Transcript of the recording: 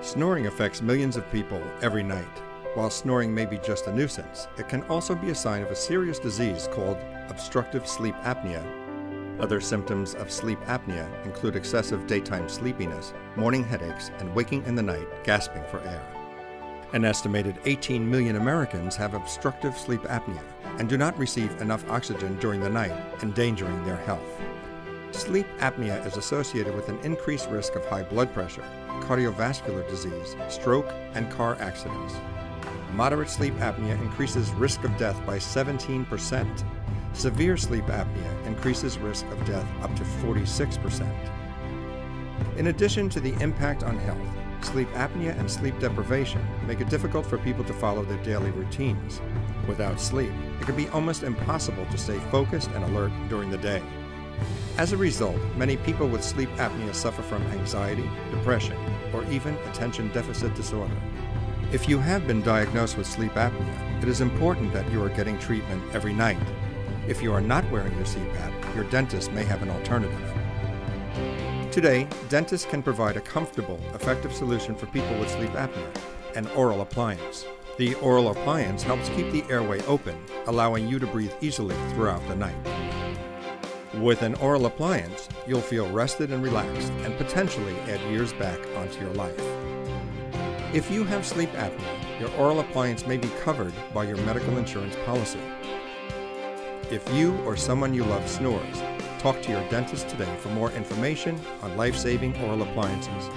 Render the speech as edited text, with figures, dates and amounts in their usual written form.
Snoring affects millions of people every night. While snoring may be just a nuisance, it can also be a sign of a serious disease called obstructive sleep apnea. Other symptoms of sleep apnea include excessive daytime sleepiness, morning headaches, and waking in the night gasping for air. An estimated 18 million Americans have obstructive sleep apnea and do not receive enough oxygen during the night, endangering their health. Sleep apnea is associated with an increased risk of high blood pressure, cardiovascular disease, stroke, and car accidents. Moderate sleep apnea increases risk of death by 17%. Severe sleep apnea increases risk of death up to 46%. In addition to the impact on health, sleep apnea and sleep deprivation make it difficult for people to follow their daily routines. Without sleep, it can be almost impossible to stay focused and alert during the day. As a result, many people with sleep apnea suffer from anxiety, depression, or even attention deficit disorder. If you have been diagnosed with sleep apnea, it is important that you are getting treatment every night. If you are not wearing your CPAP, your dentist may have an alternative. Today, dentists can provide a comfortable, effective solution for people with sleep apnea, an oral appliance. The oral appliance helps keep the airway open, allowing you to breathe easily throughout the night. With an oral appliance, you'll feel rested and relaxed and potentially add years back onto your life. If you have sleep apnea, your oral appliance may be covered by your medical insurance policy. If you or someone you love snores, talk to your dentist today for more information on life-saving oral appliances.